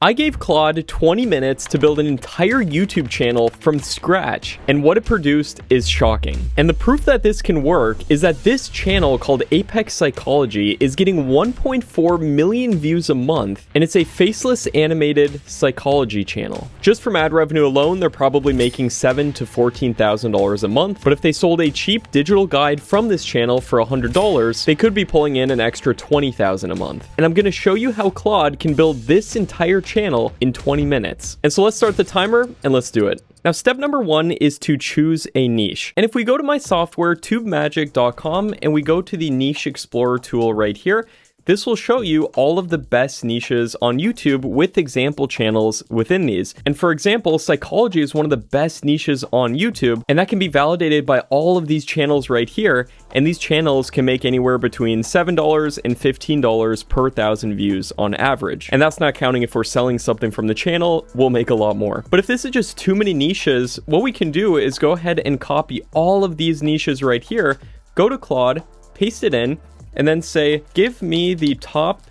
I gave Claude 20 minutes to build an entire YouTube channel from scratch, and what it produced is shocking. And the proof that this can work is that this channel called Apex Psychology is getting 1.4 million views a month, and it's a faceless animated psychology channel. Just from ad revenue alone, they're probably making $7,000 to $14,000 a month, but if they sold a cheap digital guide from this channel for $100, they could be pulling in an extra $20,000 a month. And I'm going to show you how Claude can build this entire channel in 20 minutes. And so let's start the timer and let's do it. Now, step number one is to choose a niche. And if we go to my software, tubemagic.com, and we go to the niche explorer tool right here, this will show you all of the best niches on YouTube with example channels within these. And for example, psychology is one of the best niches on YouTube, and that can be validated by all of these channels right here. And these channels can make anywhere between $7 and $15 per 1,000 views on average. And that's not counting if we're selling something from the channel, we'll make a lot more. But if this is just too many niches, what we can do is go ahead and copy all of these niches right here, go to Claude, paste it in, and then say, give me the top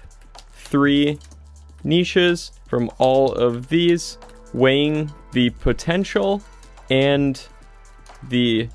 3 niches from all of these, weighing the potential and the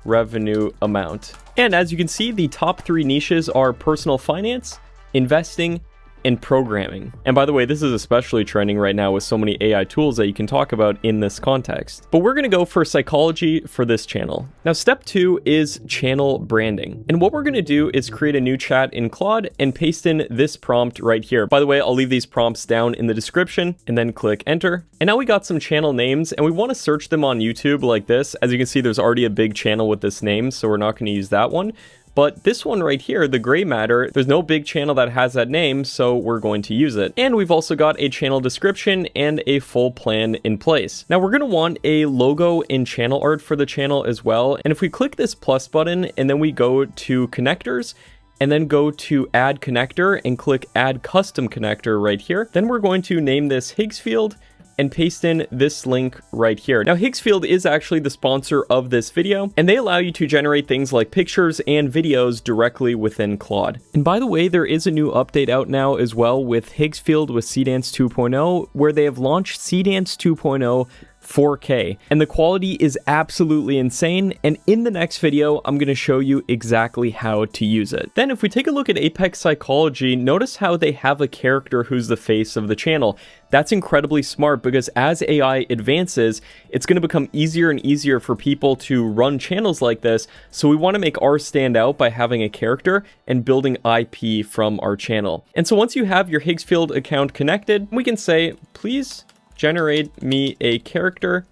revenue amount. And as you can see, the top 3 niches are personal finance, investing, and programming. And by the way, this is especially trending right now with so many AI tools that you can talk about in this context. But we're going to go for psychology for this channel. Now, step 2 is channel branding. And what we're going to do is create a new chat in Claude and paste in this prompt right here. By the way, I'll leave these prompts down in the description and then click enter. And now we got some channel names and we want to search them on YouTube like this. As you can see, there's already a big channel with this name, so we're not going to use that one. But this one right here, the gray matter, there's no big channel that has that name, so we're going to use it. And we've also got a channel description and a full plan in place. Now we're gonna want a logo and channel art for the channel as well. And if we click this plus button and then we go to connectors, and then go to add connector and click add custom connector right here, then we're going to name this Higgsfield and paste in this link right here. Now, Higgsfield is actually the sponsor of this video, and they allow you to generate things like pictures and videos directly within Claude. And by the way, there is a new update out now as well with Higgsfield with Seedance 2.0, where they have launched Seedance 2.0 4K, and the quality is absolutely insane. And in the next video, I'm going to show you exactly how to use it. Then if we take a look at Apex Psychology, notice how they have a character who's the face of the channel. That's incredibly smart because as AI advances, it's going to become easier and easier for people to run channels like this. So we want to make ours stand out by having a character and building IP from our channel. And so once you have your Higgsfield account connected, we can say, please generate me a character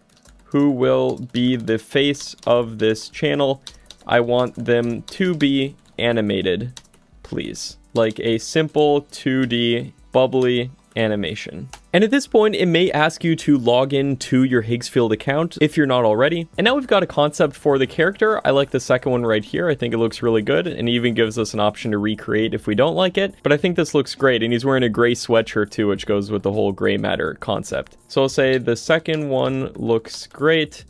who will be the face of this channel. I want them to be animated, please. Like a simple 2D bubbly animation. And at this point, it may ask you to log in to your Higgsfield account if you're not already. And now we've got a concept for the character. I like the second one right here. I think it looks really good and even gives us an option to recreate if we don't like it. But I think this looks great. And he's wearing a gray sweatshirt too, which goes with the whole gray matter concept. So I'll say the second one looks great.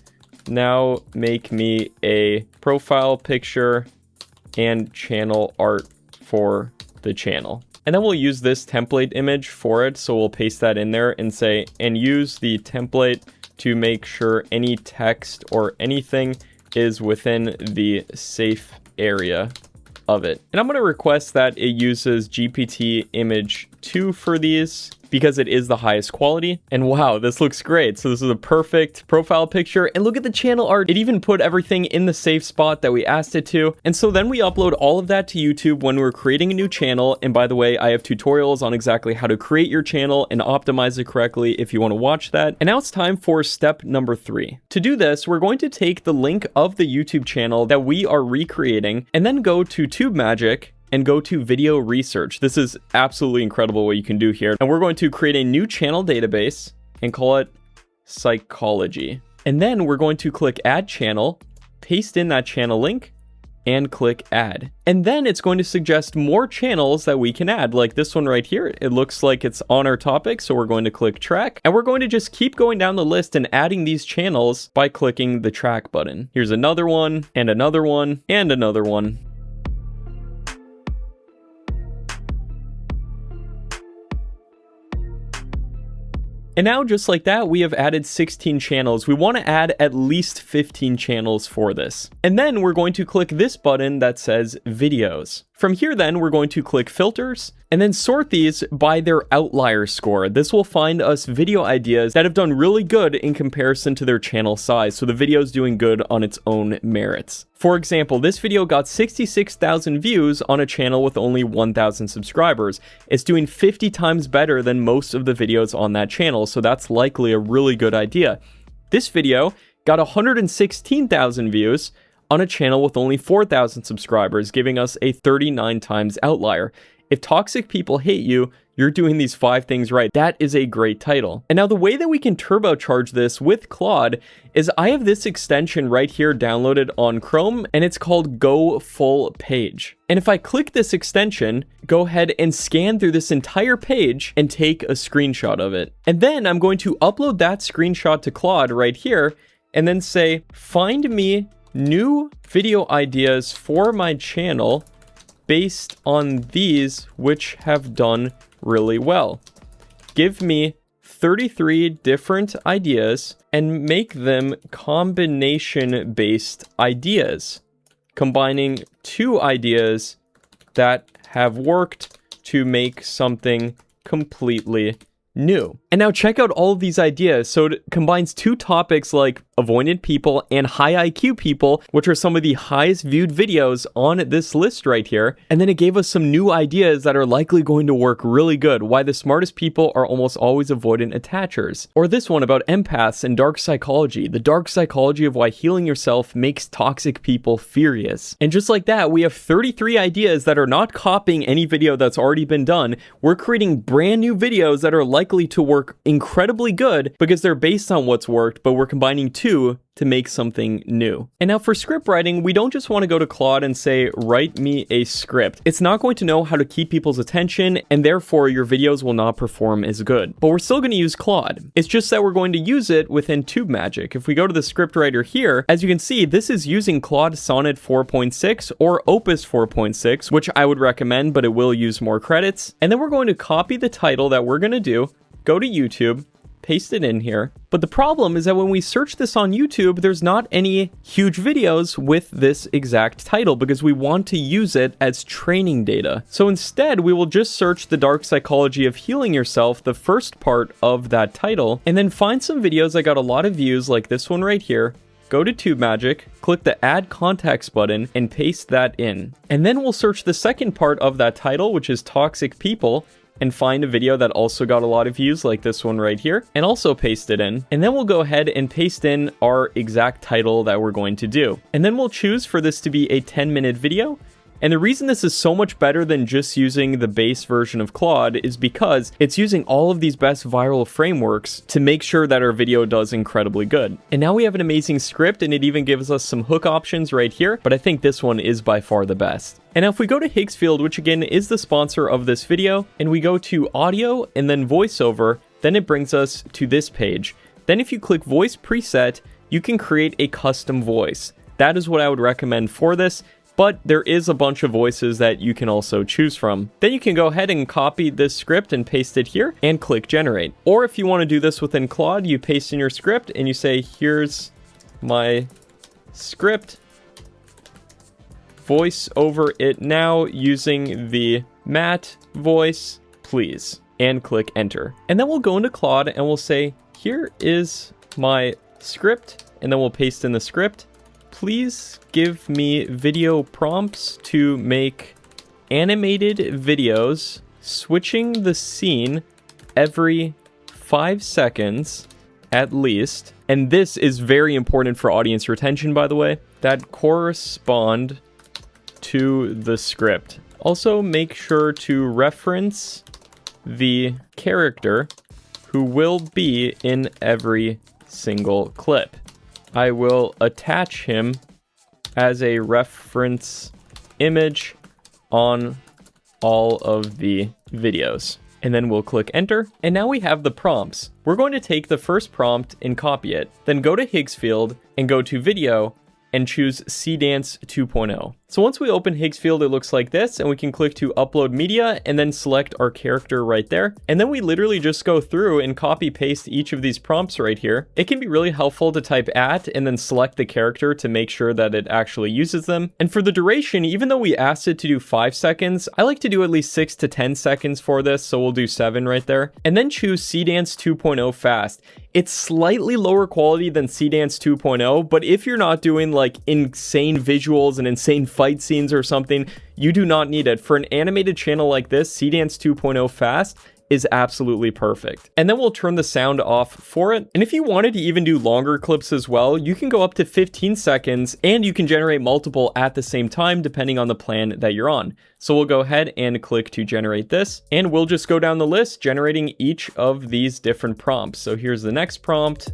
Now make me a profile picture and channel art for the channel. And then we'll use this template image for it. So we'll paste that in there and say, and use the template to make sure any text or anything is within the safe area of it. And I'm going to request that it uses GPT image 2 for these because it is the highest quality. And wow, this looks great. So this is a perfect profile picture. And look at the channel art. It even put everything in the safe spot that we asked it to. And so then we upload all of that to YouTube when we're creating a new channel. And by the way, I have tutorials on exactly how to create your channel and optimize it correctly if you want to watch that. And now it's time for step number 3. To do this, we're going to take the link of the YouTube channel that we are recreating and then go to TubeMagic and go to video research. This is absolutely incredible what you can do here. And we're going to create a new channel database and call it psychology. And then we're going to click add channel, paste in that channel link and click add. And then it's going to suggest more channels that we can add, like this one right here. It looks like it's on our topic, so we're going to click track, and we're going to just keep going down the list and adding these channels by clicking the track button. Here's another one, and another one, and another one. And now, just like that, we have added 16 channels. We want to add at least 15 channels for this. And then we're going to click this button that says videos. From here then, we're going to click filters and then sort these by their outlier score. This will find us video ideas that have done really good in comparison to their channel size, so the video is doing good on its own merits. For example, this video got 66,000 views on a channel with only 1,000 subscribers. It's doing 50 times better than most of the videos on that channel, so that's likely a really good idea. This video got 116,000 views on a channel with only 4,000 subscribers, giving us a 39 times outlier. If toxic people hate you, you're doing these 5 things right. That is a great title. And now the way that we can turbocharge this with Claude is I have this extension right here downloaded on Chrome, and it's called Go Full Page. And if I click this extension, go ahead and scan through this entire page and take a screenshot of it. And then I'm going to upload that screenshot to Claude right here and then say, find me new video ideas for my channel based on these which have done really well. Give me 33 different ideas and make them combination-based ideas, combining 2 ideas that have worked to make something completely new. And now check out all of these ideas. So it combines 2 topics like avoidant people and high IQ people, which are some of the highest viewed videos on this list right here. And then it gave us some new ideas that are likely going to work really good. Why the smartest people are almost always avoidant attachers. Or this one about empaths and dark psychology. The dark psychology of why healing yourself makes toxic people furious. And just like that, we have 33 ideas that are not copying any video that's already been done. We're creating brand new videos that are likely to work incredibly good because they're based on what's worked, but we're combining 2 to make something new. And now for script writing, we don't just want to go to Claude and say, write me a script. It's not going to know how to keep people's attention, and therefore your videos will not perform as good. But we're still going to use Claude. It's just that we're going to use it within TubeMagic. If we go to the script writer here, as you can see, this is using Claude Sonnet 4.6 or Opus 4.6, which I would recommend, but it will use more credits. And then we're going to copy the title that we're going to do, go to YouTube, paste it in here. But the problem is that when we search this on YouTube, there's not any huge videos with this exact title because we want to use it as training data. So instead, we will just search the dark psychology of healing yourself, the first part of that title, and then find some videos that got a lot of views like this one right here. Go to TubeMagic, click the Add Context button, and paste that in. And then we'll search the second part of that title, which is toxic people, and find a video that also got a lot of views like this one right here, and also paste it in. And then we'll go ahead and paste in our exact title that we're going to do. And then we'll choose for this to be a 10-minute video. And the reason this is so much better than just using the base version of Claude is because it's using all of these best viral frameworks to make sure that our video does incredibly good. And now we have an amazing script, and it even gives us some hook options right here, but I think this one is by far the best. And now if we go to Higgsfield, which again is the sponsor of this video, and we go to audio and then voiceover, then it brings us to this page. Then if you click voice preset, you can create a custom voice. That is what I would recommend for this. But there is a bunch of voices that you can also choose from. Then you can go ahead and copy this script and paste it here and click generate. Or if you want to do this within Claude, you paste in your script and you say, here's my script. Voice over it now using the Matt voice, please. And click enter. And then we'll go into Claude and we'll say, here is my script. And then we'll paste in the script. Please give me video prompts to make animated videos switching the scene every 5 seconds at least. And this is very important for audience retention, by the way, that correspond to the script. Also, make sure to reference the character who will be in every single clip. I will attach him as a reference image on all of the videos. And then we'll click enter. And now we have the prompts. We're going to take the first prompt and copy it. Then go to Higgsfield and go to video and choose Cdance 2.0. So once we open Higgsfield, it looks like this, and we can click to upload media and then select our character right there. And then we literally just go through and copy paste each of these prompts right here. It can be really helpful to type at and then select the character to make sure that it actually uses them. And for the duration, even though we asked it to do 5 seconds, I like to do at least 6 to 10 seconds for this, so we'll do 7 right there. And then choose Seedance 2.0 fast. It's slightly lower quality than Seedance 2.0, but if you're not doing like insane visuals and insane fight scenes or something, you do not need it. For an animated channel like this, Seedance 2.0 fast is absolutely perfect. And then we'll turn the sound off for it. And if you wanted to even do longer clips as well, you can go up to 15 seconds and you can generate multiple at the same time depending on the plan that you're on. So we'll go ahead and click to generate this, and we'll just go down the list generating each of these different prompts. So here's the next prompt.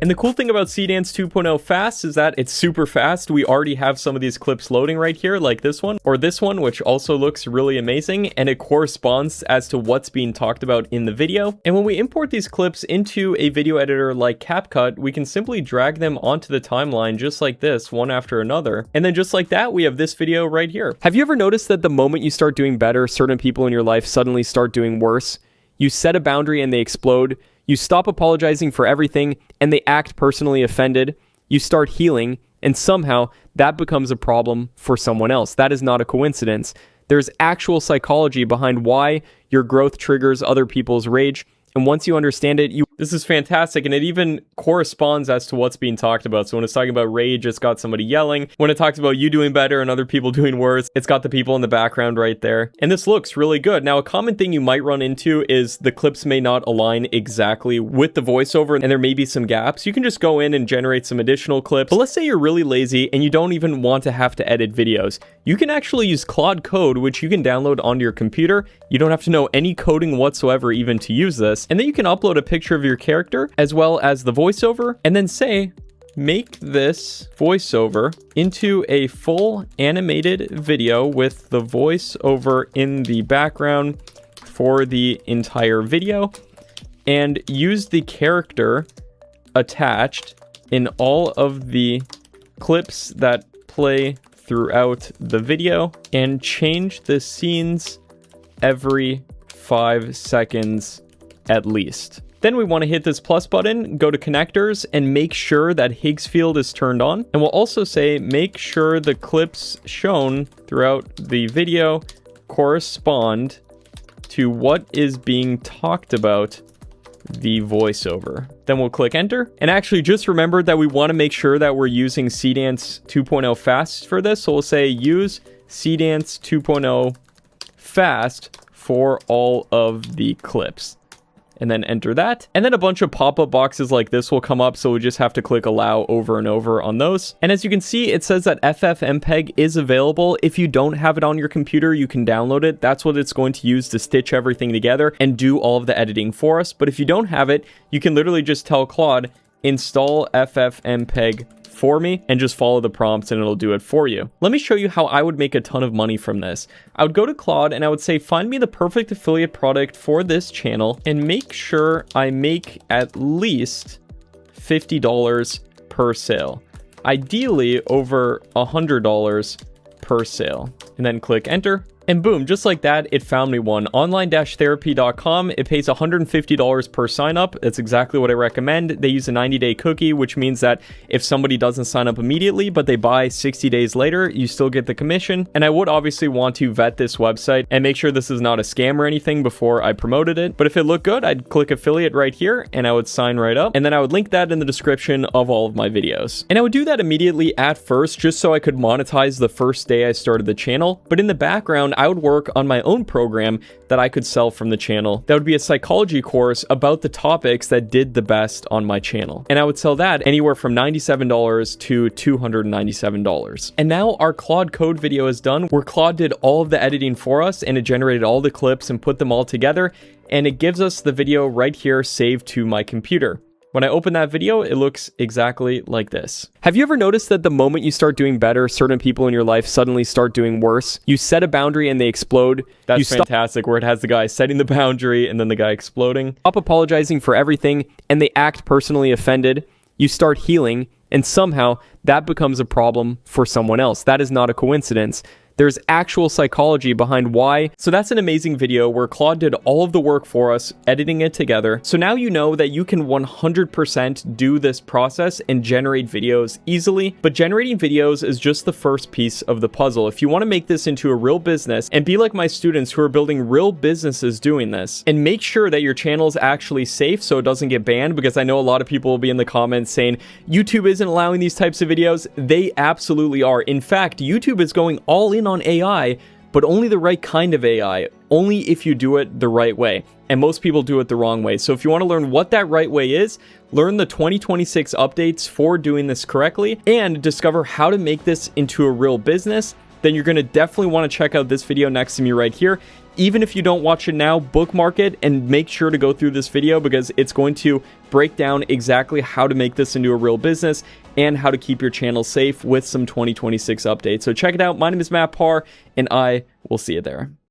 And the cool thing about Seedance 2.0 fast is that it's super fast. We already have some of these clips loading right here, like this one, or this one, which also looks really amazing, and it corresponds as to what's being talked about in the video. And when we import these clips into a video editor like CapCut, we can simply drag them onto the timeline just like this, one after another. And then just like that, we have this video right here. Have you ever noticed that the moment you start doing better, certain people in your life suddenly start doing worse? You set a boundary and they explode. You stop apologizing for everything and they act personally offended. You start healing and somehow that becomes a problem for someone else. That is not a coincidence. There's actual psychology behind why your growth triggers other people's rage. And once you understand it, this is fantastic. And it even corresponds as to what's being talked about. So when it's talking about rage, it's got somebody yelling. When it talks about you doing better and other people doing worse, it's got the people in the background right there. And this looks really good. Now, a common thing you might run into is the clips may not align exactly with the voiceover and there may be some gaps. You can just go in and generate some additional clips. But let's say you're really lazy and you don't even want to have to edit videos. You can actually use Claude Code, which you can download onto your computer. You don't have to know any coding whatsoever even to use this. And then you can upload a picture of your character as well as the voiceover and then say, make this voiceover into a full animated video with the voiceover in the background for the entire video, and use the character attached in all of the clips that play throughout the video, and change the scenes every 5 seconds at least. Then we want to hit this plus button, go to connectors, and make sure that Higgsfield is turned on. And we'll also say, make sure the clips shown throughout the video correspond to what is being talked about the voiceover. Then we'll click enter. And actually just remember that we want to make sure that we're using Seedance 2.0 fast for this. So we'll say use Seedance 2.0 fast for all of the clips. And then enter that. And then a bunch of pop-up boxes like this will come up, so we just have to click allow over and over on those. And as you can see, it says that FFmpeg is available. If you don't have it on your computer, you can download it. That's what it's going to use to stitch everything together and do all of the editing for us. But if you don't have it, you can literally just tell Claude, install FFmpeg for me, and just follow the prompts and it'll do it for you. Let me show you how I would make a ton of money from this. I would go to Claude and I would say, find me the perfect affiliate product for this channel and make sure I make at least $50 per sale. Ideally over $100 per sale. And then click enter. And boom, just like that, it found me one. Online-therapy.com. It pays $150 per sign up. That's exactly what I recommend. They use a 90-day cookie, which means that if somebody doesn't sign up immediately, but they buy 60 days later, you still get the commission. And I would obviously want to vet this website and make sure this is not a scam or anything before I promoted it. But if it looked good, I'd click affiliate right here and I would sign right up. And then I would link that in the description of all of my videos. And I would do that immediately at first, just so I could monetize the first day I started the channel. But in the background, I would work on my own program that I could sell from the channel. That would be a psychology course about the topics that did the best on my channel. And I would sell that anywhere from $97 to $297. And now our Claude Code video is done, where Claude did all of the editing for us and it generated all the clips and put them all together. And it gives us the video right here saved to my computer. When I open that video, it looks exactly like this. Have you ever noticed that the moment you start doing better, certain people in your life suddenly start doing worse? You set a boundary and they explode. That's fantastic, where it has the guy setting the boundary and then the guy exploding. Stop apologizing for everything and they act personally offended. you start healing, and somehow that becomes a problem for someone else. That is not a coincidence. There's actual psychology behind why. So that's an amazing video where Claude did all of the work for us, editing it together. So now you know that you can 100% do this process and generate videos easily. But generating videos is just the first piece of the puzzle. If you want to make this into a real business and be like my students who are building real businesses doing this, and make sure that your channel is actually safe so it doesn't get banned, because I know a lot of people will be in the comments saying YouTube isn't allowing these types of videos. They absolutely are. In fact, YouTube is going all in on AI, but only the right kind of AI, only if you do it the right way. And most people do it the wrong way. So if you want to learn what that right way is, learn the 2026 updates for doing this correctly, and discover how to make this into a real business, then you're going to definitely want to check out this video next to me right here. Even if you don't watch it now, bookmark it and make sure to go through this video, because it's going to break down exactly how to make this into a real business and how to keep your channel safe with some 2026 updates. So check it out. My name is Matt Parr, and I will see you there.